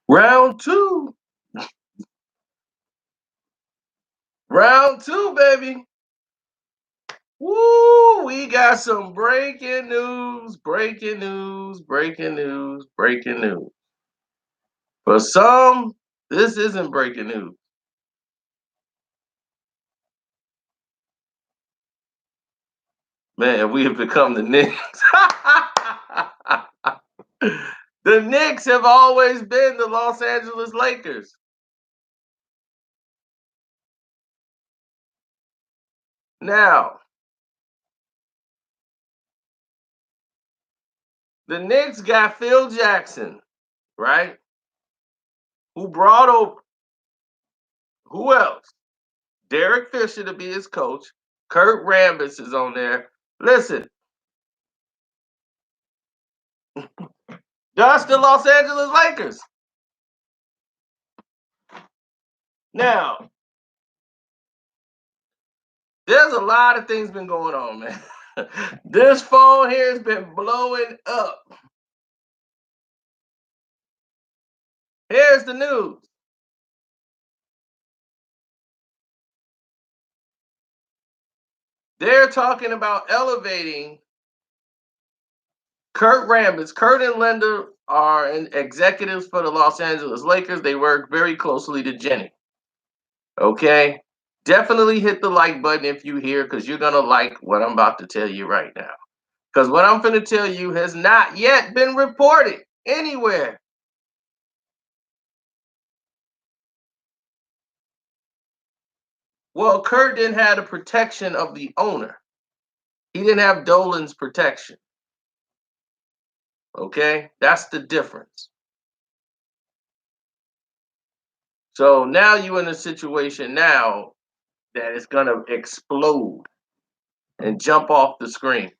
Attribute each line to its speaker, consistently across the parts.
Speaker 1: Round two. Round two, baby. Woo! We got some breaking news, breaking news, breaking news, breaking news. For some, this isn't breaking news. Man, we have become the Knicks. The Knicks have always been the Los Angeles Lakers. Now, the Knicks got Phil Jackson, right? Who brought over who else? Derek Fisher to be his coach. Kurt Rambis is on there. Listen, that's the Los Angeles Lakers. Now, there's a lot of things been going on, man. This phone here has been blowing up. Here's the news. They're talking about elevating Kurt Rambis. Kurt and Linda are executives for the Los Angeles Lakers. They work very closely to Jeanie. Okay? Definitely hit the like button if you hear, because you're going to like what I'm about to tell you right now. Because what I'm going to tell you has not yet been reported anywhere. Well, Kurt didn't have the protection of the owner. He didn't have Dolan's protection. Okay? That's the difference. So now you're in a situation now that is going to explode and jump off the screen.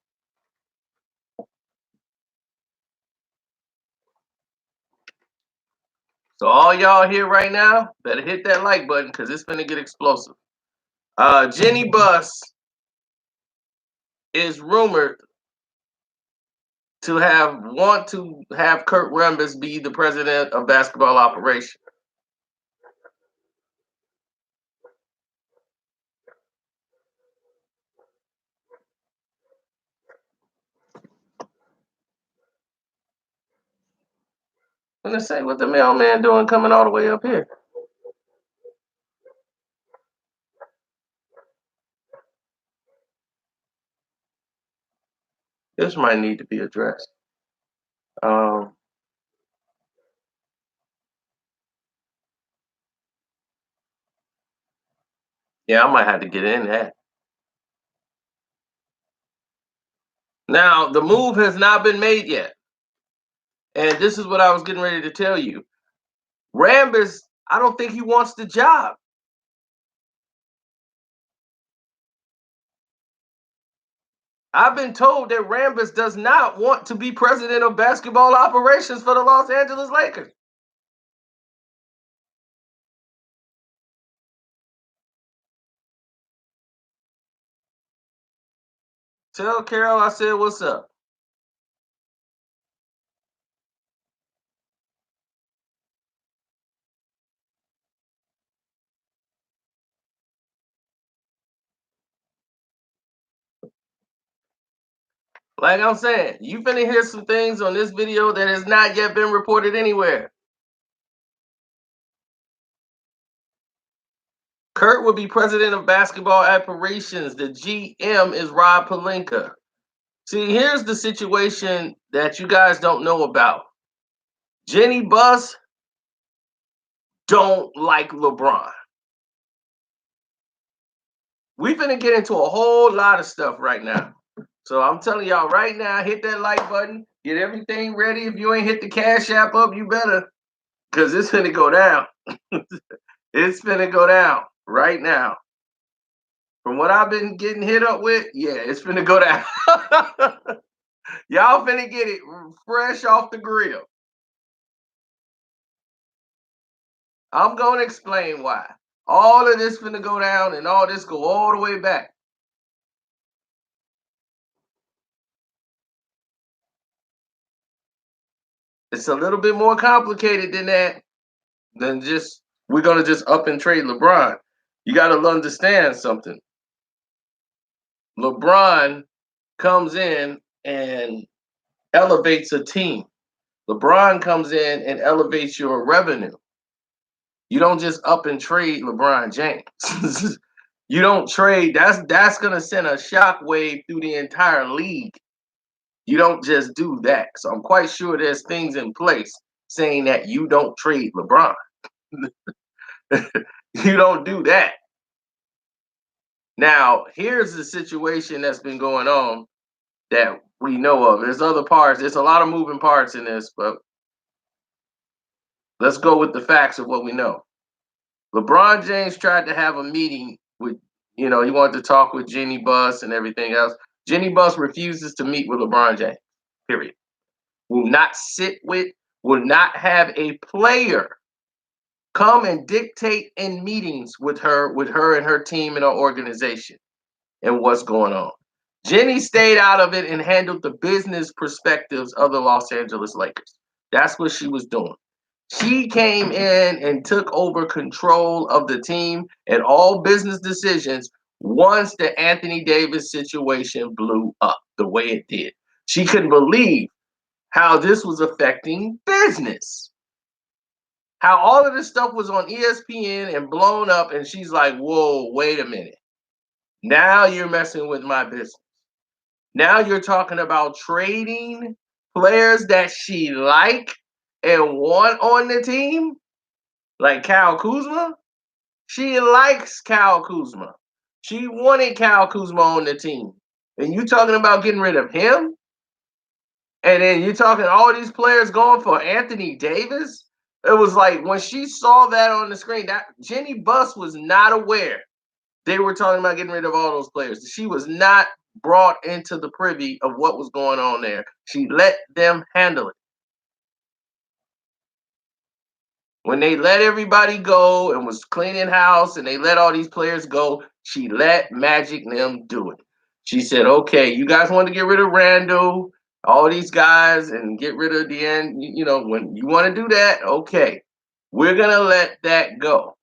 Speaker 1: So all y'all here right now, better hit that like button because it's going to get explosive. Jeanie Buss is rumored to want to have Kurt Rambis be the president of basketball operations. I'm gonna say what the mailman doing coming all the way up here. This might need to be addressed. Yeah, I might have to get in that. Now, the move has not been made yet. And this is what I was getting ready to tell you. Rambis, I don't think he wants the job. I've been told that Rambis does not want to be president of basketball operations for the Los Angeles Lakers. Tell Carol I said, what's up? Like I'm saying, you finna hear some things on this video that has not yet been reported anywhere. Kurt will be president of basketball operations. The GM is Rob Pelinka. See, here's the situation that you guys don't know about. Jeanie Buss don't like LeBron. We finna get into a whole lot of stuff right now. So I'm telling y'all right now, hit that like button, get everything ready. If you ain't hit the Cash App up, you better, because it's finna go down. It's finna go down right now. From what I've been getting hit up with, yeah, it's finna go down. Y'all finna get it fresh off the grill. I'm gonna explain why. All of this finna go down and all this go all the way back. It's a little bit more complicated than that. than just we're gonna just up and trade LeBron. You got to understand something. LeBron comes in and elevates a team. LeBron comes in and elevates your revenue. You don't just up and trade LeBron James. You don't trade. That's gonna send a shockwave through the entire league. You don't just do that. So I'm quite sure there's things in place saying that you don't trade LeBron. You don't do that. Now, here's the situation that's been going on that we know of. There's other parts. There's a lot of moving parts in this, but let's go with the facts of what we know. LeBron James tried to have a meeting with, he wanted to talk with Jeanie Buss and everything else. Jeanie Buss refuses to meet with LeBron James, period. Will not sit with, will not have a player come and dictate in meetings with her and her team and her organization and what's going on. Jeanie stayed out of it and handled the business perspectives of the Los Angeles Lakers. That's what she was doing. She came in and took over control of the team and all business decisions once the Anthony Davis situation blew up the way it did. She couldn't believe how this was affecting business. How all of this stuff was on ESPN and blown up, and she's like, whoa, wait a minute. Now you're messing with my business. Now you're talking about trading players that she like and want on the team, like Kyle Kuzma. She likes Kyle Kuzma. She wanted Kyle Kuzma on the team. And you talking about getting rid of him? And then you're talking all these players going for Anthony Davis? It was like when she saw that on the screen, that Jeanie Buss was not aware they were talking about getting rid of all those players. She was not brought into the privy of what was going on there. She let them handle it. When they let everybody go and was cleaning house and they let all these players go, she let Magic and them do it. She said, okay, you guys want to get rid of Randall, all these guys, and get rid of the end. When you want to do that, okay, we're going to let that go.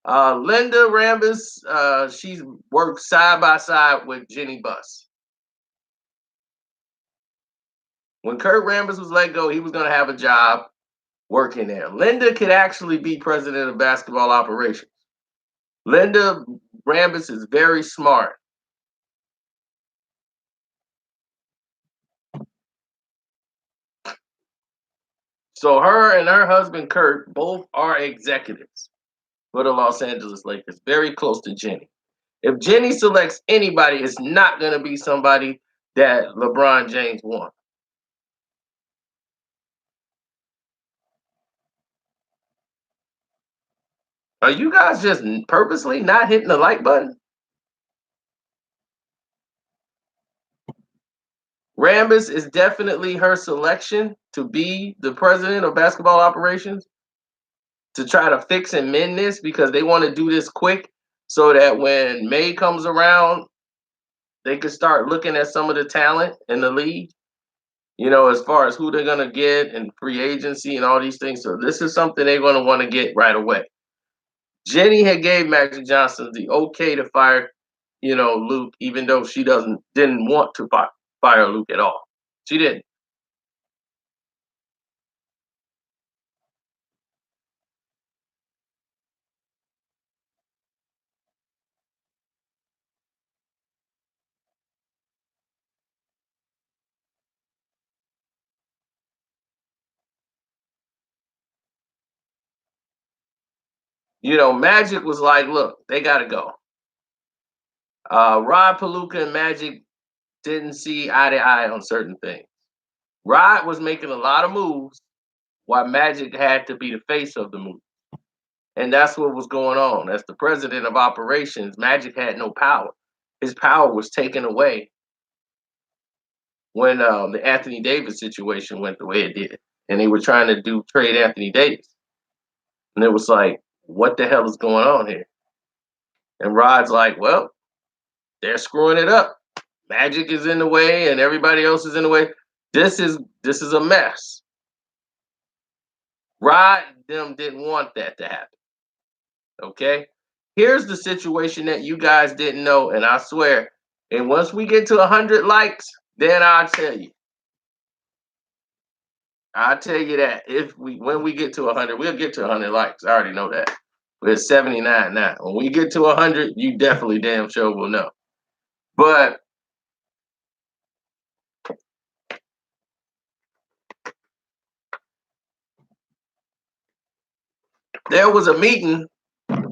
Speaker 1: Linda Rambis, she's worked side by side with Jeanie Buss. When Kurt Rambis was let go, he was going to have a job working there. Linda could actually be president of basketball operations. Linda Rambis is very smart. So her and her husband, Kurt, both are executives for the Los Angeles Lakers, very close to Jeanie. If Jeanie selects anybody, it's not going to be somebody that LeBron James wants. Are you guys just purposely not hitting the like button? Rambis is definitely her selection to be the president of basketball operations, to try to fix and mend this because they want to do this quick so that when May comes around, they could start looking at some of the talent in the league, as far as who they're going to get and free agency and all these things. So this is something they're going to want to get right away. Jeanie had gave Magic Johnson the okay to fire, Luke, even though she didn't want to fire Luke at all. She didn't. Magic was like, look, they got to go. Rod Palooka and Magic didn't see eye to eye on certain things. Rod was making a lot of moves while Magic had to be the face of the move. And that's what was going on. As the president of operations, Magic had no power. His power was taken away when the Anthony Davis situation went the way it did. And they were trying to trade Anthony Davis. And it was like, what the hell is going on here? And Rod's like, well, they're screwing it up. Magic is in the way and everybody else is in the way. This is a mess. Rod and them didn't want that to happen. Okay. Here's the situation that you guys didn't know, and I swear, and once we get to 100 likes, then I'll tell you. I'll tell you that if we when we get to 100, we'll get to 100 likes. I already know that. We're at 79 now. When we get to 100, you definitely damn sure will know. But there was a meeting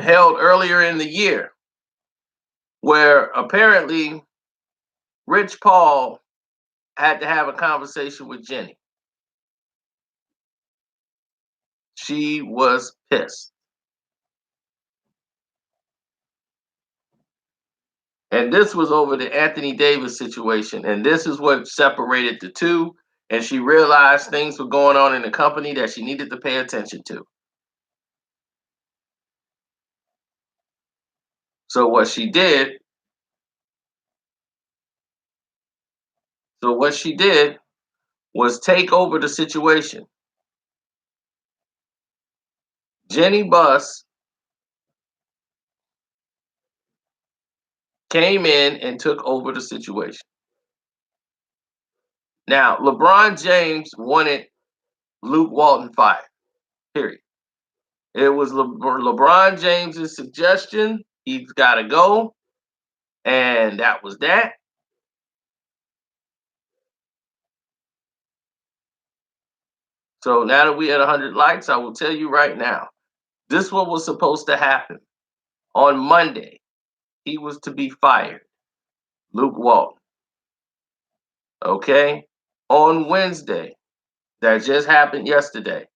Speaker 1: held earlier in the year where apparently Rich Paul had to have a conversation with Jeanie. She was pissed. And this was over the Anthony Davis situation. And this is what separated the two. And she realized things were going on in the company that she needed to pay attention to. So what she did, was take over the situation. Jeanie Buss came in and took over the situation. Now, LeBron James wanted Luke Walton fired, period. It was LeBron James's suggestion. He's got to go. And that was that. So now that we at 100 likes, I will tell you right now, this what was supposed to happen. On Monday, he was to be fired, Luke Walton. Okay? On Wednesday, that just happened yesterday,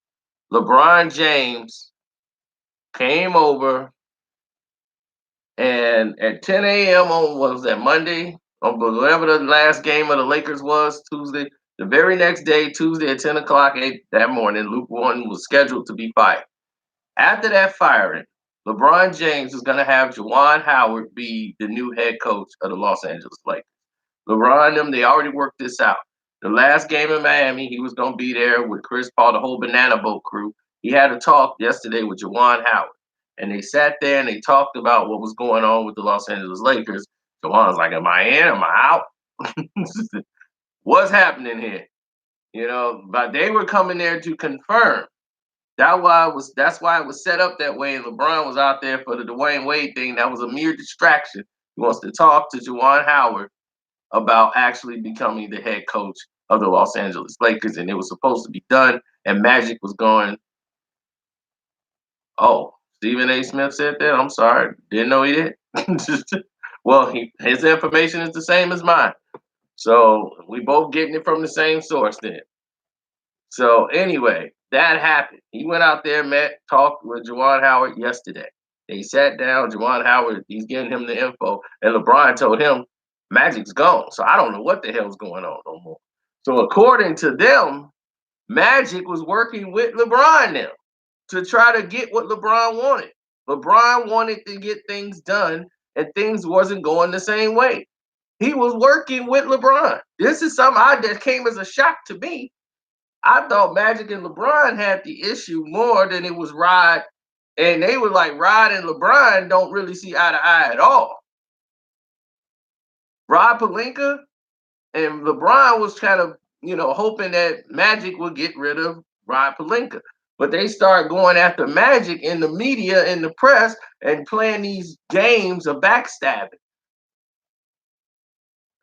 Speaker 1: LeBron James came over and at 10 a.m. on what was that Monday, on whatever the last game of the Lakers was, Tuesday, the very next day, Tuesday at 10 o'clock that morning, Luke Walton was scheduled to be fired. After that firing, LeBron James is going to have Juwan Howard be the new head coach of the Los Angeles Lakers. LeBron and them, they already worked this out. The last game in Miami, he was going to be there with Chris Paul, the whole Banana Boat crew. He had a talk yesterday with Juwan Howard. And they sat there and they talked about what was going on with the Los Angeles Lakers. Juwan's like, am I in? Am I out? What's happening here? You know, but they were coming there to confirm. That's why it was set up that way. And LeBron was out there for the Dwayne Wade thing. That was a mere distraction. He wants to talk to Juwan Howard about actually becoming the head coach of the Los Angeles Lakers. And it was supposed to be done. And Magic was going, oh, Stephen A. Smith said that? I'm sorry. Didn't know he did. Well, his information is the same as mine. So we both getting it from the same source then. So anyway, that happened. He went out there, talked with Juwan Howard yesterday. They sat down. Juwan Howard, he's getting him the info, and LeBron told him Magic's gone. So I don't know what the hell's going on no more. So according to them, Magic was working with LeBron now to try to get what LeBron wanted. LeBron wanted to get things done, and things wasn't going the same way. He was working with LeBron. This is something that came as a shock to me. I thought Magic and LeBron had the issue more than it was Rod. And they were like, Rod and LeBron don't really see eye to eye at all. Rod Pelinka and LeBron was kind of, hoping that Magic would get rid of Rod Pelinka. But they start going after Magic in the media, in the press, and playing these games of backstabbing.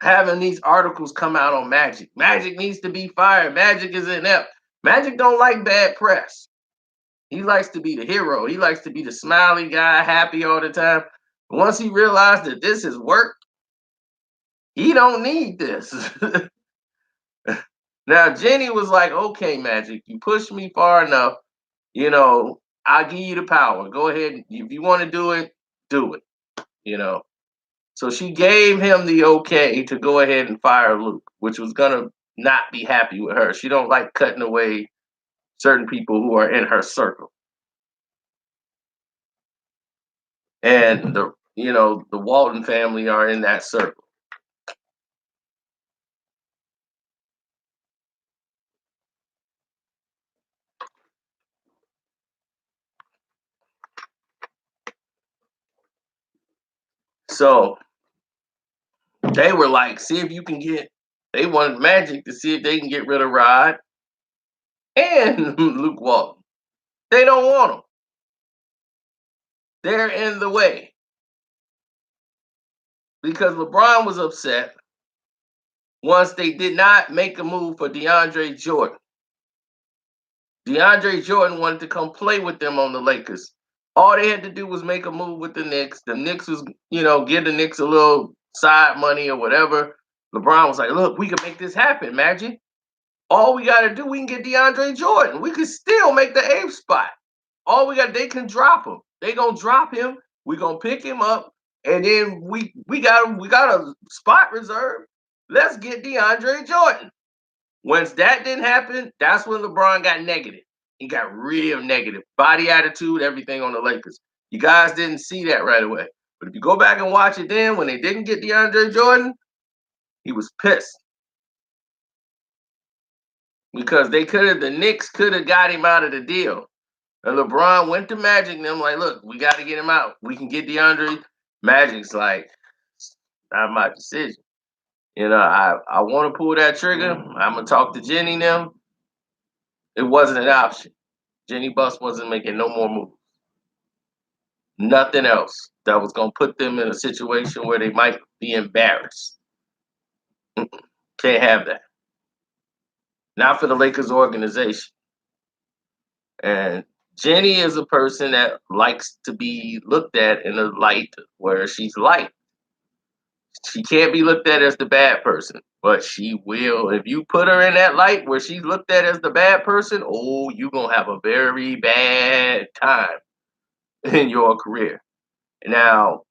Speaker 1: Having these articles come out on Magic. Magic needs to be fired. Magic is inept. Magic don't like bad press. He likes to be the hero. He likes to be the smiley guy, happy all the time. Once he realized that this is work, he don't need this. Now, Jeanie was like, okay, Magic, you pushed me far enough. I'll give you the power. Go ahead. If you want to do it, do it. So she gave him the okay to go ahead and fire Luke, which was going to not be happy with her. She don't like cutting away certain people who are in her circle. And the Walton family are in that circle. So they were like, see if you can get. They wanted Magic to see if they can get rid of Rod and Luke Walton. They don't want them. They're in the way because LeBron was upset once they did not make a move for DeAndre Jordan. DeAndre Jordan wanted to come play with them on the Lakers. All they had to do was make a move with the Knicks. The Knicks was, give the Knicks a little side money or whatever. LeBron was like, look, we can make this happen, Magic. All we got to do, we can get DeAndre Jordan. We could still make the 8th spot. They can drop him. They gonna drop him. We gonna pick him up, and then we got a spot reserved. Let's get DeAndre Jordan. Once that didn't happen, that's when LeBron got negative. He got real negative. Body attitude, everything on the Lakers. You guys didn't see that right away. But if you go back and watch it then, when they didn't get DeAndre Jordan, he was pissed. Because the Knicks could have got him out of the deal. And LeBron went to Magic and them like, look, we got to get him out. We can get DeAndre. Magic's like, not my decision. I want to pull that trigger. I'm going to talk to Jeanie and them. It wasn't an option. Jeanie Buss wasn't making no more moves. Nothing else that was going to put them in a situation where they might be embarrassed. Can't have that. Not for the Lakers organization. And Jeanie is a person that likes to be looked at in a light where she's liked. She can't be looked at as the bad person, but she will. If you put her in that light where she's looked at as the bad person, oh, you're going to have a very bad time in your career. Now,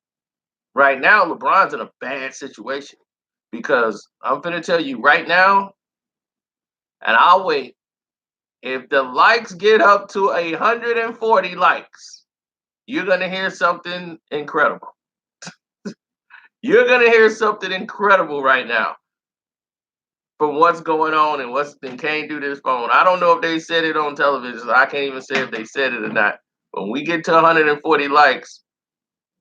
Speaker 1: right now, LeBron's in a bad situation because I'm going to tell you right now, and I'll wait. If the likes get up to 140 likes, you're going to hear something incredible. You're going to hear something incredible right now from what's going on and what's been came through this phone. I don't know if they said it on television. So I can't even say if they said it or not. But when we get to 140 likes,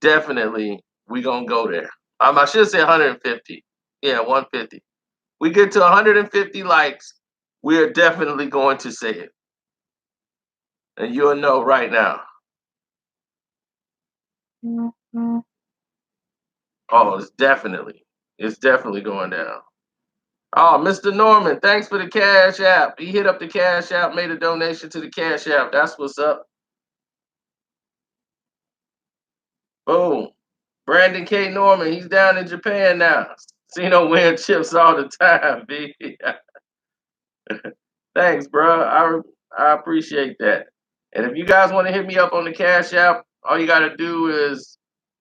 Speaker 1: definitely we're going to go there. I should say 150. Yeah, 150. We get to 150 likes, we are definitely going to say it. And you'll know right now. Mm-hmm. Oh, it's definitely going down. Oh, Mr. Norman, thanks for the Cash App. He hit up the Cash App, made a donation to the Cash App. That's what's up. Boom. Brandon K. Norman, he's down in Japan now. See no win chips all the time, B. Thanks, bro. I appreciate that. And if you guys want to hit me up on the Cash App, all you got to do is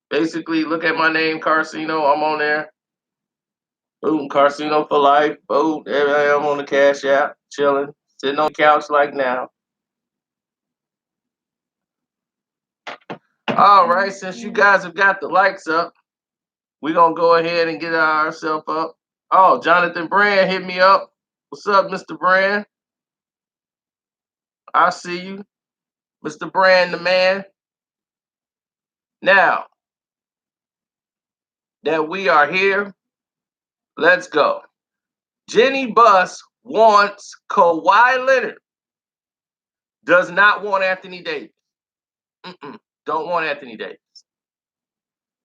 Speaker 1: basically look at my name, Carcino. I'm on there. Boom, Carcino for life. Boom, there I am on the Cash App, chilling, sitting on the couch like now. All right, since you guys have got the likes up, we're going to go ahead and get ourselves up. Oh, Jonathan Brand hit me up. What's up, Mr. Brand? I see you. Mr. Brand, the man. Now that we are here, let's go. Jeanie Buss wants Kawhi Leonard. Does not want Anthony Davis. Don't want Anthony Davis.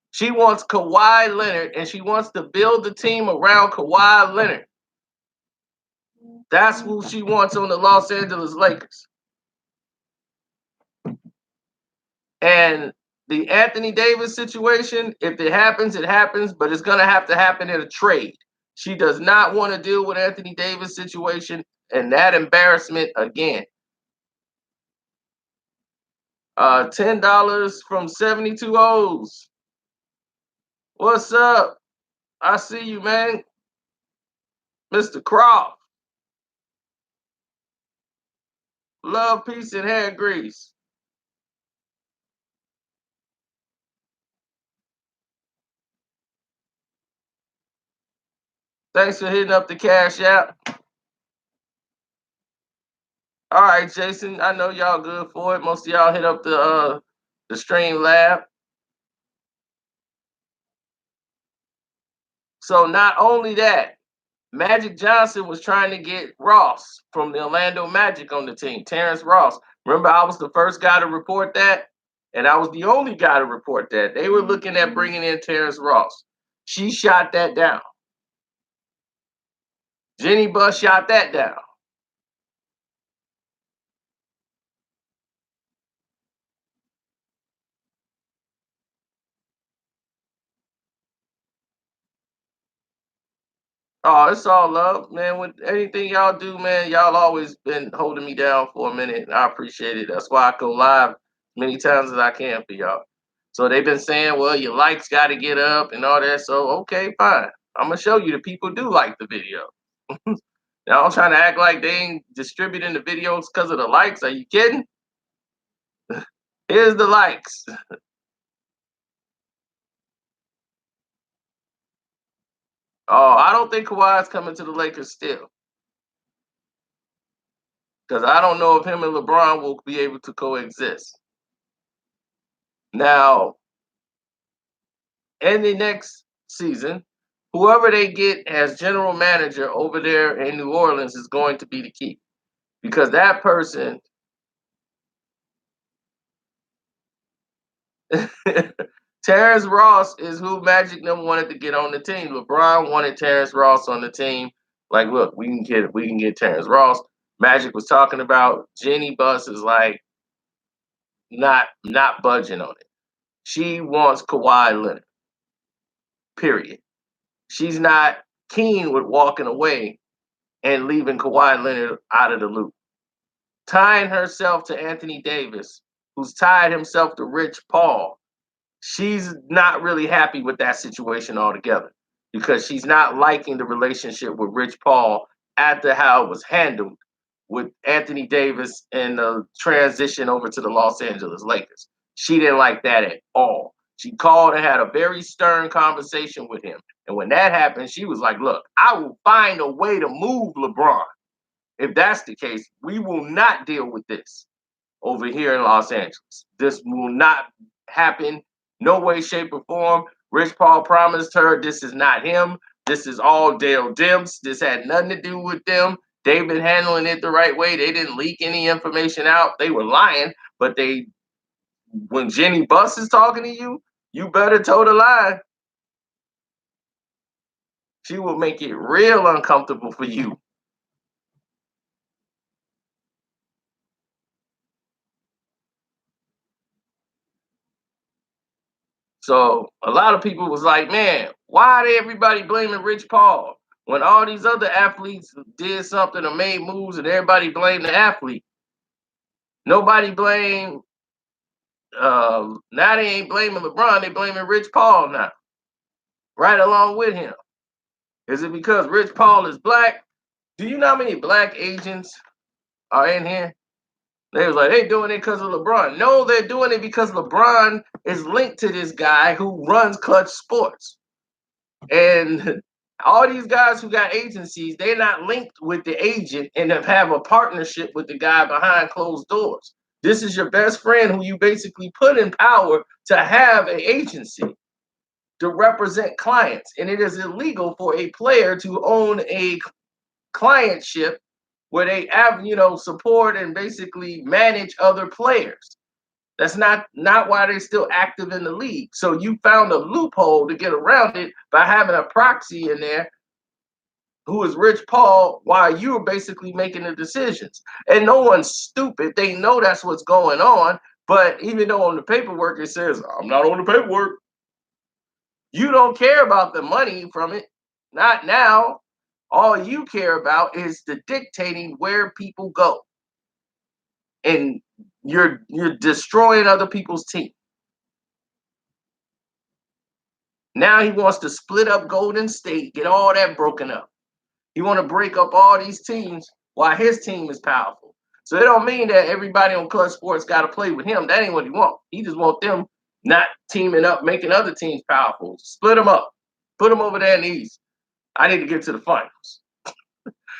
Speaker 1: She wants Kawhi Leonard, and she wants to build the team around Kawhi Leonard. That's who she wants on the Los Angeles Lakers. And the Anthony Davis situation, if it happens, it happens, but it's going to happen in a trade. She does not want to deal with Anthony Davis situation and that embarrassment again. $10 from 72 O's. What's up? I see you, man. Mr. Croft. Love, peace, and hair grease. Thanks for hitting up the Cash App. All right, Jason. I know y'all good for it. Most of y'all hit up the Stream Lab. So not only that, Magic Johnson was trying to get Ross from the Orlando Magic on the team, Terrence Ross. Remember, I was the first guy to report that, and I was the only guy to report that. They were looking at bringing in Terrence Ross. She shot that down. Jeanie Buss shot that down. Oh, it's all love, man. With anything y'all do, man, y'all always been holding me down for a minute. And I appreciate it. That's why I go live many times as I can for y'all. So they've been saying, well, your likes got to get up and all that. So, okay, fine. I'm going to show you the people do like the video. Y'all trying to act like they ain't distributing the videos because of the likes. Are you kidding? Here's the likes. Oh, I don't think Kawhi's coming to the Lakers still. Because I don't know if him and LeBron will be able to coexist. Now, in the next season, whoever they get as general manager over there in New Orleans is going to be the key. Because that person, Terrence Ross, is who Magic them wanted to get on the team. LeBron wanted Terrence Ross on the team. Like, look, we can get Terrence Ross. Magic was talking about Jeanie Buss is like not budging on it. She wants Kawhi Leonard. Period. She's not keen with walking away and leaving Kawhi Leonard out of the loop. Tying herself to Anthony Davis, who's tied himself to Rich Paul, she's not really happy with that situation altogether because she's not liking the relationship with Rich Paul after how it was handled with Anthony Davis and the transition over to the Los Angeles Lakers. She didn't like that at all. She called and had a very stern conversation with him. And when that happened, she was like, look, I will find a way to move LeBron. If that's the case, we will not deal with this over here in Los Angeles. This will not happen, no way, shape, or form. Rich Paul promised her this is not him. This is all Dale Demps. This had nothing to do with them. They've been handling it the right way. They didn't leak any information out. They were lying, but when Jeanie Buss is talking to you, you better toe the line. She will make it real uncomfortable for you. So a lot of people was like, man, why are everybody blaming Rich Paul when all these other athletes did something or made moves and everybody blamed the athlete? Nobody blamed. Now they ain't blaming LeBron. They blaming Rich Paul now, right along with him. Is it because Rich Paul is black? Do you know how many black agents are in here? They was like, they doing it because of LeBron. No, they're doing it because LeBron is linked to this guy who runs Clutch Sports. And all these guys who got agencies, they're not linked with the agent and have a partnership with the guy behind closed doors. This is your best friend who you basically put in power to have an agency to represent clients. And it is illegal for a player to own a clientship where they have, support and basically manage other players. That's not why they're still active in the league. So you found a loophole to get around it by having a proxy in there who is Rich Paul while you're basically making the decisions. And no one's stupid. They know that's what's going on. But even though on the paperwork it says, I'm not on the paperwork, you don't care about the money from it. Not now. All you care about is the dictating where people go. And you're destroying other people's team. Now he wants to split up Golden State, get all that broken up. He want to break up all these teams while his team is powerful. So it don't mean that everybody on Clutch Sports got to play with him. That ain't what he want. He just want them not teaming up, making other teams powerful. Split them up. Put them over there in the East. I need to get to the finals.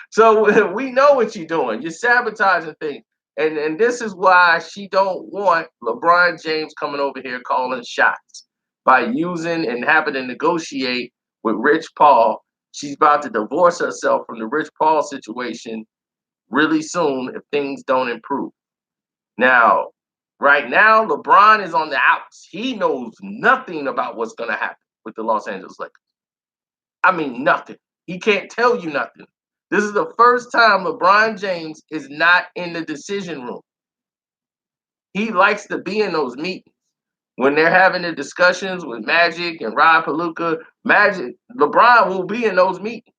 Speaker 1: So we know what you're doing. You're sabotaging things. And this is why she don't want LeBron James coming over here calling shots by using and having to negotiate with Rich Paul. She's about to divorce herself from the Rich Paul situation really soon if things don't improve. Now, right now, LeBron is on the outs. He knows nothing about what's going to happen with the Los Angeles Lakers. I mean, nothing. He can't tell you nothing. This is the first time LeBron James is not in the decision room. He likes to be in those meetings when they're having the discussions with Magic and Rob Pelinka. Magic, LeBron will be in those meetings.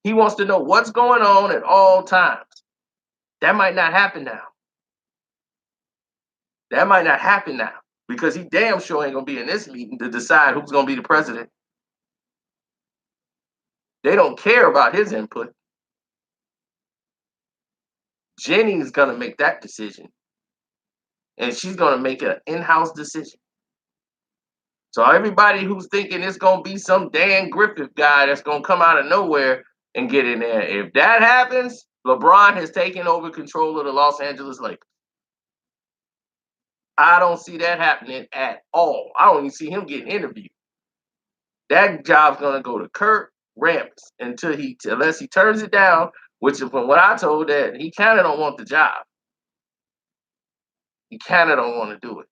Speaker 1: He wants to know what's going on at all times. That might not happen now. That might not happen now because he damn sure ain't gonna be in this meeting to decide who's gonna be the president. They don't care about his input. Jeanie is gonna make that decision, and she's gonna make an in-house decision. So everybody who's thinking it's gonna be some Dan Griffith guy that's gonna come out of nowhere and get in there, if that happens, LeBron has taken over control of the Los Angeles Lakers. I don't see that happening at all. I don't even see him getting interviewed. That job's gonna go to Kurt Rambis unless he turns it down, which is from what I told that he kind of don't want the job. He kind of don't want to do it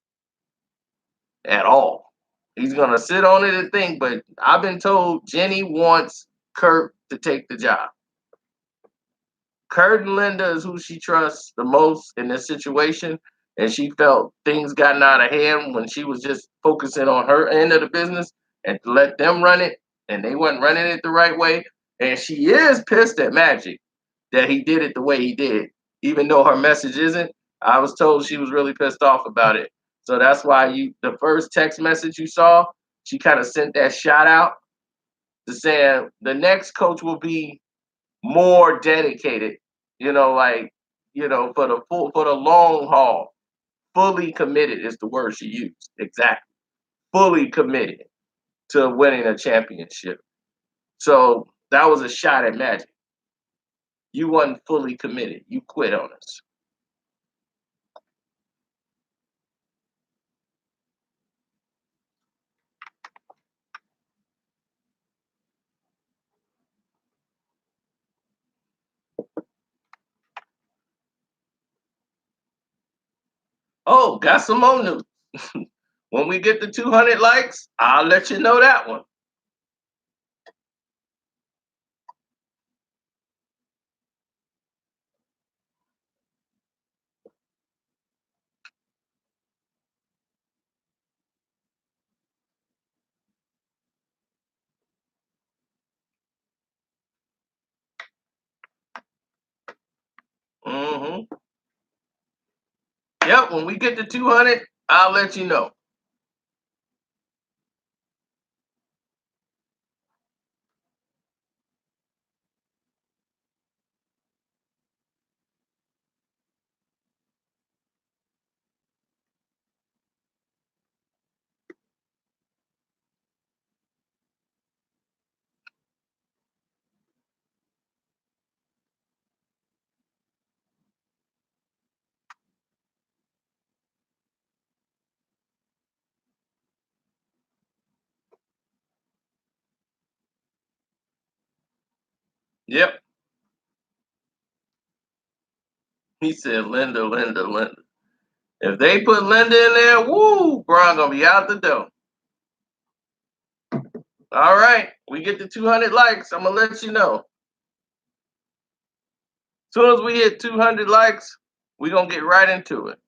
Speaker 1: at all. He's gonna sit on it and think, but I've been told Jeanie wants Kurt to take the job. Kurt and Linda is who she trusts the most in this situation, and she felt things gotten out of hand when she was just focusing on her end of the business and to let them run it, and they weren't running it the right way. And she is pissed at Magic that he did it the way he did, even though her message isn't. I was told she was really pissed off about it. So that's why the first text message you saw, she kind of sent that shot out to saying the next coach will be more dedicated, for the long haul. Fully committed is the word she used. Exactly. Fully committed to winning a championship. So that was a shot at Magic. You wasn't fully committed. You quit on us. Oh, got some more news. When we get the 200 likes, I'll let you know that one. Mm-hmm. Yep, when we get to 200, I'll let you know. Yep. He said Linda, Linda, Linda. If they put Linda in there, woo, Bron gonna be out the door. All right, we get to 200 likes. I'm gonna let you know. As soon as we hit 200 likes, we're gonna get right into it.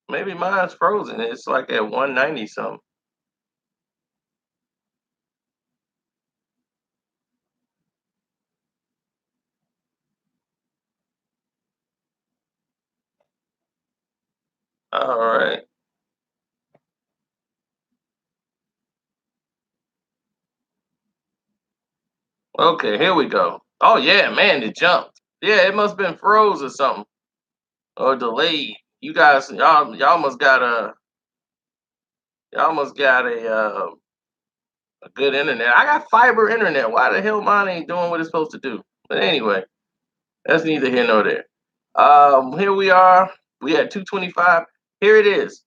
Speaker 1: Maybe mine's frozen. It's like at 190 something. All right. Okay, here we go. Oh yeah, man, it jumped. Yeah, it must have been froze or something or delayed. You guys, y'all must got a good internet. I got fiber internet. Why the hell mine ain't doing what it's supposed to do? But anyway, that's neither here nor there. Here we are. We had 225. Here it is.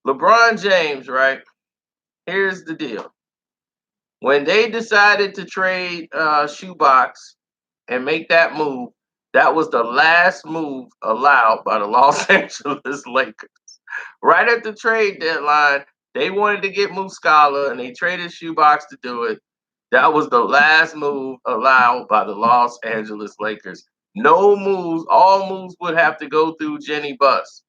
Speaker 1: LeBron James, right? Here's the deal. When they decided to trade Shoebox and make that move, that was the last move allowed by the Los Angeles Lakers. Right at the trade deadline, they wanted to get Muscala and they traded Shoebox to do it. That was the last move allowed by the Los Angeles Lakers. No moves, all moves would have to go through Jeanie Buss.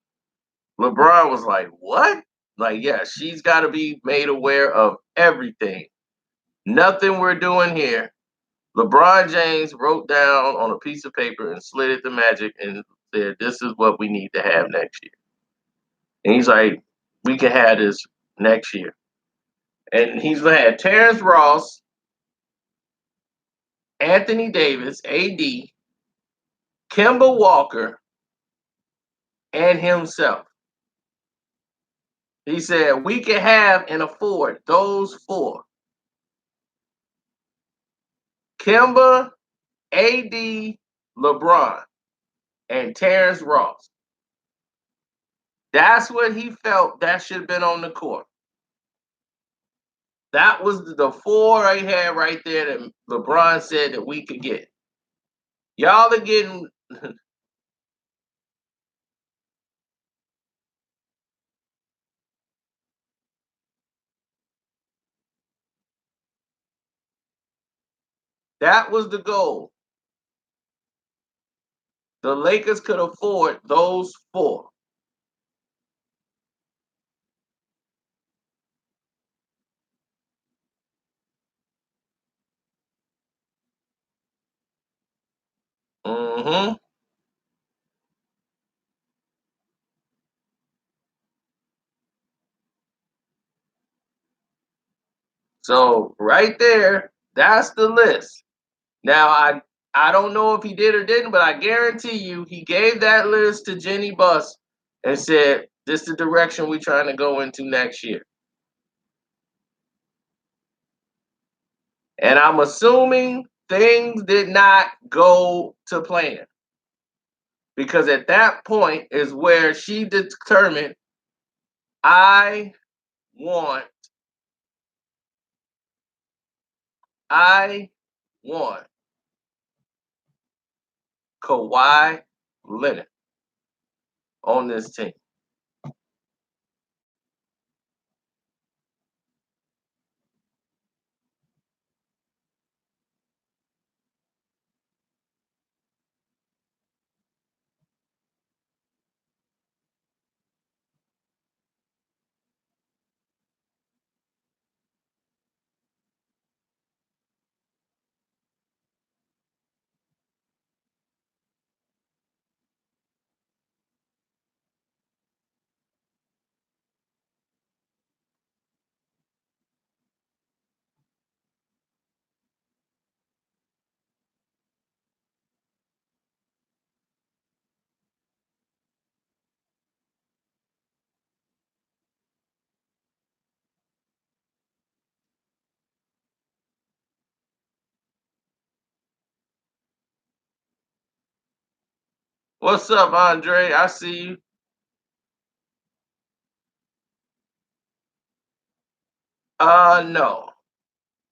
Speaker 1: LeBron was like, what? Like, yeah, she's got to be made aware of everything. Nothing we're doing here. LeBron James wrote down on a piece of paper and slid it to Magic and said, this is what we need to have next year. And he's like, we can have this next year. And he's going to have Terrence Ross, Anthony Davis, AD, Kemba Walker, and himself. He said, we can have and afford those four. Kemba, AD, LeBron, and Terrence Ross. That's what he felt that should have been on the court. That was the four I had right there that LeBron said that we could get. Y'all are getting that was the goal. The Lakers could afford those four. Mm-hmm. So right there, that's the list. Now I don't know if he did or didn't, but I guarantee you he gave that list to Jeanie Buss and said, this is the direction we're trying to go into next year. And I'm assuming things did not go to plan. Because at that point is where she determined I want I want Kawhi Leonard on this team. What's up, Andre? I see you. No.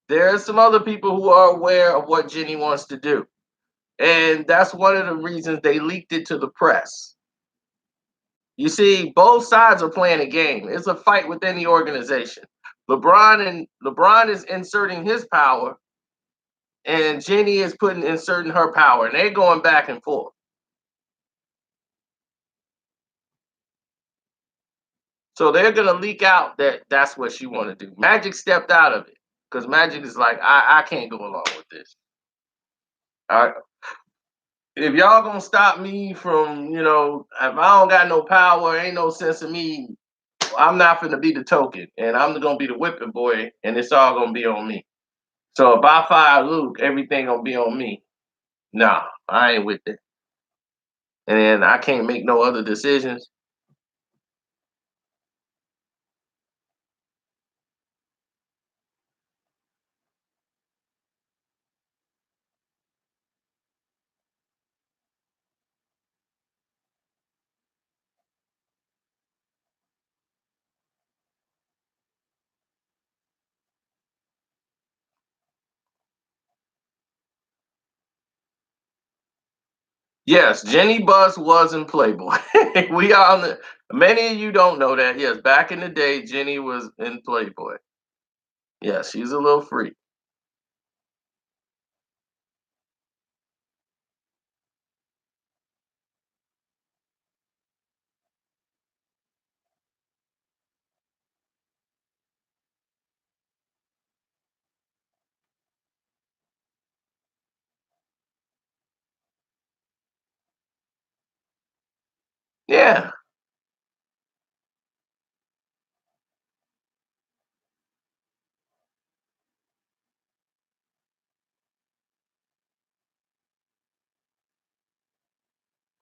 Speaker 1: There are some other people who are aware of what Jeanie wants to do. And that's one of the reasons they leaked it to the press. You see, both sides are playing a game. It's a fight within the organization. LeBron is inserting his power, and Jeanie is inserting her power, and they're going back and forth. So they're gonna leak out that that's what she want to do. Magic stepped out of it because Magic is like, I can't go along with this. All right. If y'all gonna stop me from, if I don't got no power, ain't no sense of me, I'm not gonna be the token, and I'm gonna be the whipping boy, and it's all gonna be on me. So if I fire Luke, everything gonna be on me. Nah, I ain't with it. And I can't make no other decisions. Yes, Jenny Buss was in Playboy. We all many of you don't know that. Yes, back in the day, Jenny was in Playboy. Yeah, she's a little freak. Yeah.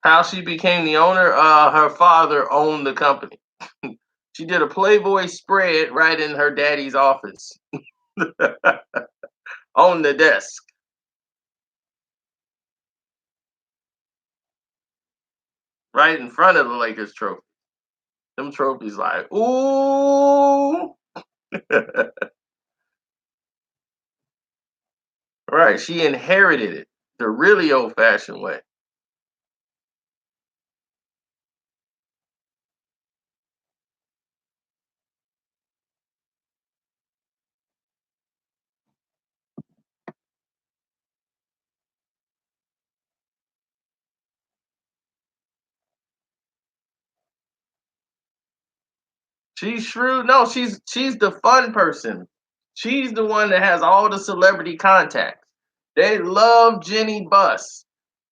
Speaker 1: How she became the owner? Her father owned the company. She did a Playboy spread right in her daddy's office on the desk, right in front of the Lakers trophy. Them trophies, like, ooh, right. She inherited it the really old fashioned way. She's shrewd. No, she's the fun person. She's the one that has all the celebrity contacts. They love Jenny Buss.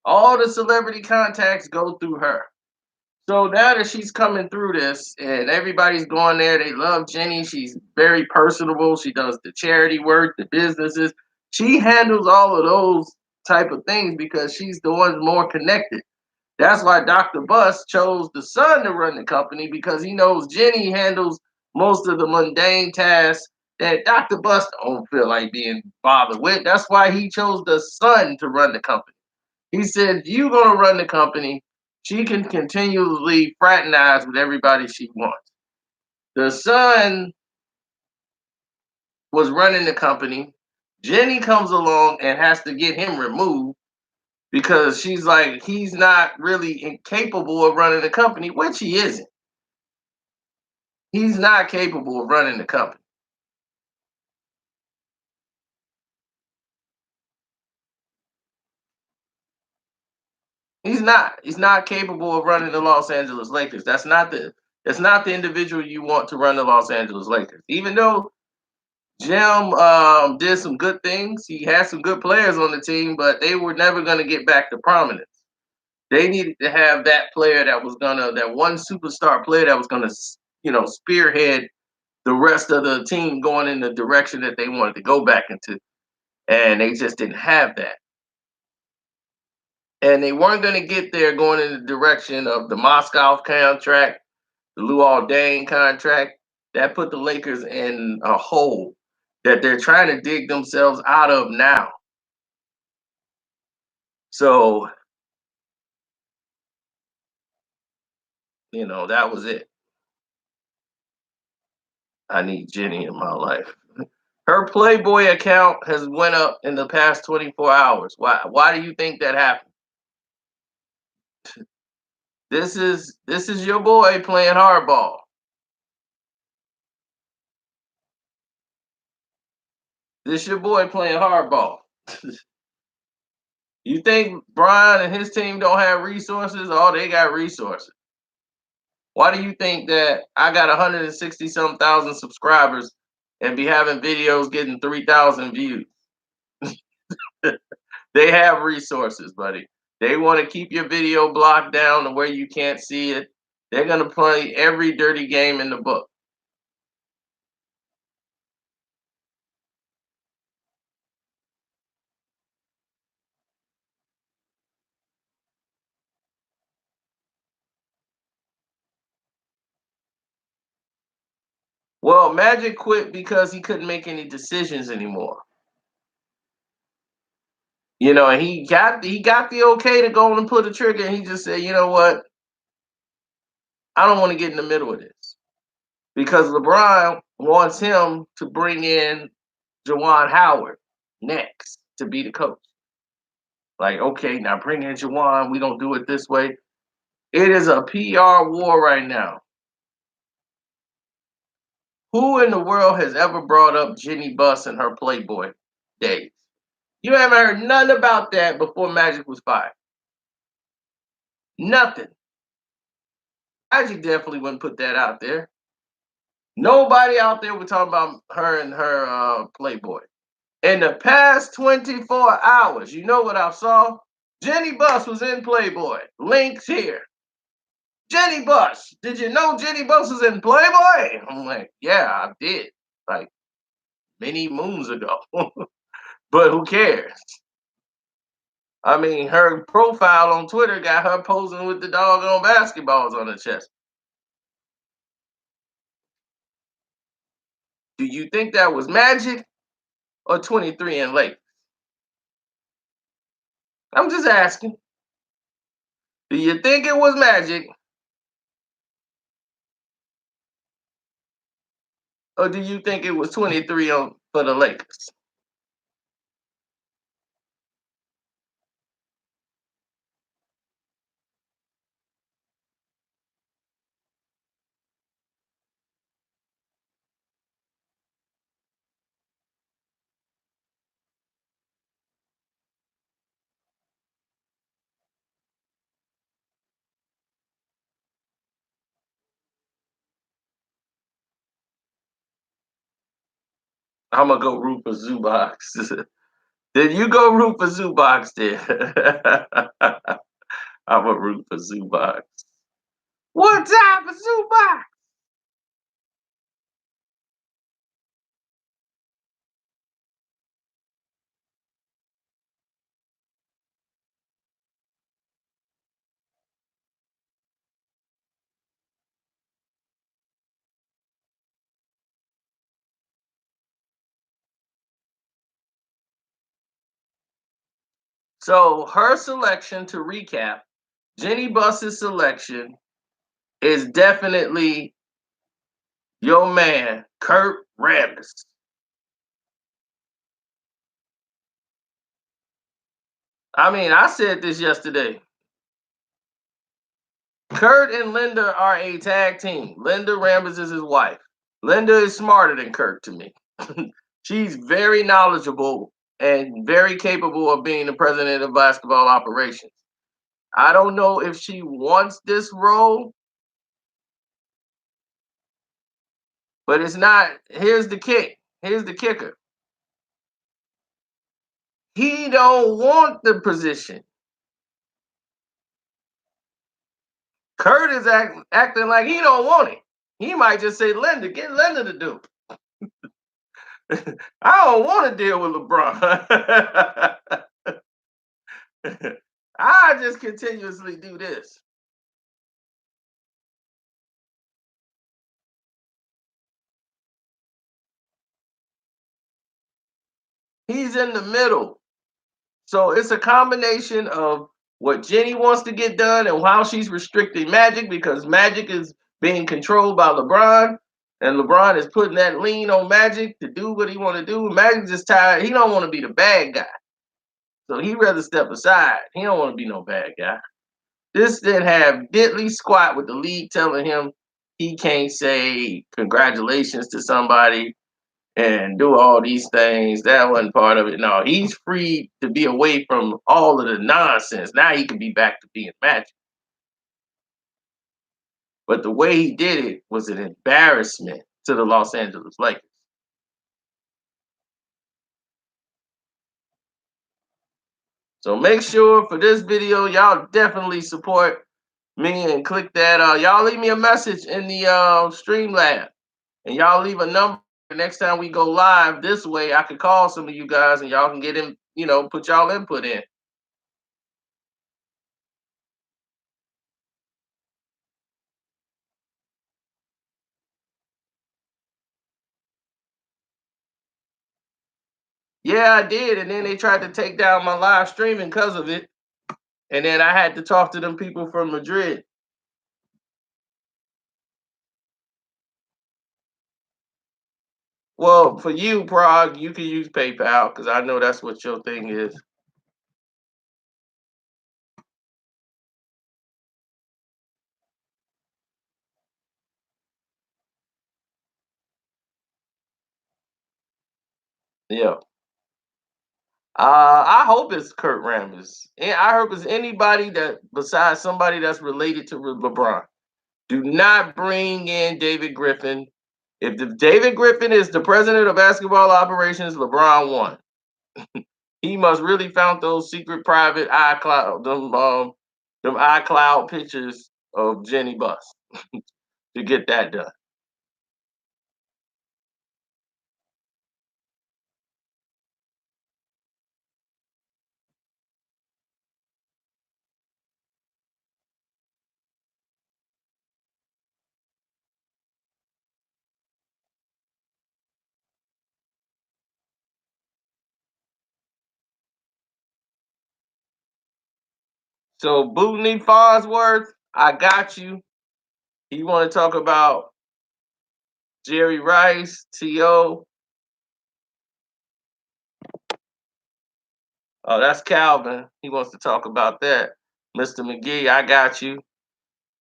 Speaker 1: All the celebrity contacts go through her. So now that she's coming through this and everybody's going there, they love Jenny. She's very personable. She does the charity work, the businesses. She handles all of those type of things because she's the one more connected. That's why Dr. Buss chose the son to run the company because he knows Jenny handles most of the mundane tasks that Dr. Buss don't feel like being bothered with. That's why he chose the son to run the company. He said, "You gonna run the company. She can continually fraternize with everybody she wants." The son was running the company. Jenny comes along and has to get him removed because she's like, he's not really incapable of running the company, which he isn't. He's not capable of running the company. He's not. He's not capable of running the Los Angeles Lakers. That's not the individual you want to run the Los Angeles Lakers. Even though Jim did some good things. He had some good players on the team, but they were never going to get back to prominence. They needed to have that player that one superstar player that was gonna, spearhead the rest of the team going in the direction that they wanted to go back into, and they just didn't have that. And they weren't going to get there going in the direction of the Moscow contract, the Luol Deng contract. That put the Lakers in a hole that they're trying to dig themselves out of now. So, that was it. I need Jenny in my life. Her Playboy account has went up in the past 24 hours. Why do you think that happened? This is your boy playing hardball. This your boy playing hardball. You think Brian and his team don't have resources? Oh, they got resources. Why do you think that I got 160 some thousand subscribers and be having videos getting 3,000 views? They have resources, buddy. They want to keep your video blocked down to where you can't see it. They're going to play every dirty game in the book. Well, Magic quit because he couldn't make any decisions anymore. And he got the okay to go and pull the trigger, and he just said, "You know what? I don't want to get in the middle of this." Because LeBron wants him to bring in Jawan Howard next to be the coach. Like, okay, now bring in Jawan. We don't do it this way. It is a PR war right now. Who in the world has ever brought up Jeanie Buss and her Playboy days? You haven't heard nothing about that before Magic was fired. Nothing. Magic definitely wouldn't put that out there. Nobody out there would talk about her and her Playboy. In the past 24 hours, you know what I saw? Jeanie Buss was in Playboy. Links here. Jeanie Buss. Did you know Jeanie Buss was in Playboy? I'm like, yeah, I did. Like many moons ago. But who cares? I mean, her profile on Twitter got her posing with the doggone basketballs on her chest. Do you think that was magic or 23 and late? I'm just asking. Do you think it was magic or do you think it was 23 on for the Lakers? I'm gonna go root for Zubox. Then you go root for Zubox then. I'm gonna root for Zubox. One time for Zubox. So her selection, to recap, Jeanie Buss's selection is definitely your man, Kurt Rambis. I mean, I said this yesterday. Kurt and Linda are a tag team. Linda Rambis is his wife. Linda is smarter than Kurt to me. She's very knowledgeable and very capable of being the president of basketball operations. I don't know if she wants this role, but it's not. Here's the kick. Here's the kicker. He don't want the position. Kurt is acting like he don't want it. He might just say, Linda, get Linda to do it. I don't want to deal with LeBron. I just continuously do this. He's in the middle. So it's a combination of what Jenny wants to get done and how she's restricting Magic because Magic is being controlled by LeBron, and LeBron is putting that lean on Magic to do what he want to do. Magic's just tired. He don't want to be the bad guy, so he'd rather step aside. He don't want to be no bad guy. This then have diddly squat with the league telling him he can't say congratulations to somebody and do all these things. That wasn't part of it. No, he's free to be away from all of the nonsense. Now he can be back to being Magic. But the way he did it was an embarrassment to the Los Angeles Lakers. So make sure for this video, y'all definitely support me and click that. Y'all leave me a message in the Streamlab, and y'all leave a number. Next time we go live this way, I can call some of you guys, and y'all can get in. Put y'all input in. Yeah, I did, and then they tried to take down my live streaming because of it, and then I had to talk to them people from Madrid. Well, for you, Prague, you can use PayPal because I know that's what your thing is. Yeah. I hope it's Kurt Rambis. And I hope it's anybody that besides somebody that's related to LeBron. Do not bring in David Griffin. If David Griffin is the president of basketball operations, LeBron won. He must really found those secret private iCloud, them iCloud pictures of Jenny Bus to get that done. So Bootney Farnsworth, I got you. You want to talk about Jerry Rice, T.O. Oh, that's Calvin. He wants to talk about that. Mr. McGee, I got you.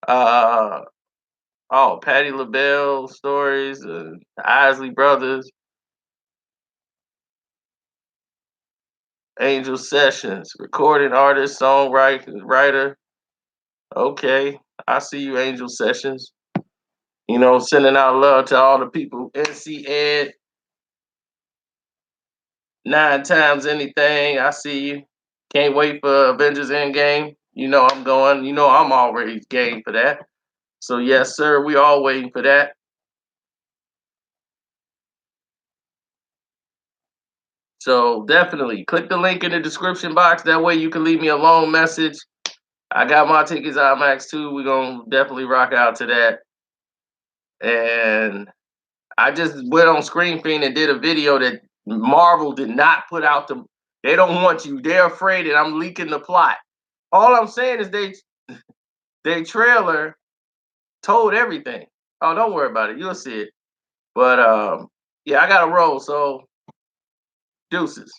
Speaker 1: Uh, oh, Patti LaBelle stories, Isley Brothers, Angel Sessions, recording artist, songwriter, writer. Okay, I see you, Angel Sessions. You know, sending out love to all the people. NC Ed, 9 times anything. I see you. Can't wait for Avengers Endgame. You know I'm going. You know I'm already game for that. So yes, sir, we all waiting for that. So definitely click the link in the description box. That way you can leave me a long message. I got my tickets IMAX too. We're gonna definitely rock out to that. And I just went on Screen Fiend and did a video that Marvel did not put out the. They don't want you. They're afraid that I'm leaking the plot. All I'm saying is they trailer told everything. Oh, don't worry about it. You'll see it. But yeah, I got to roll. So deuces.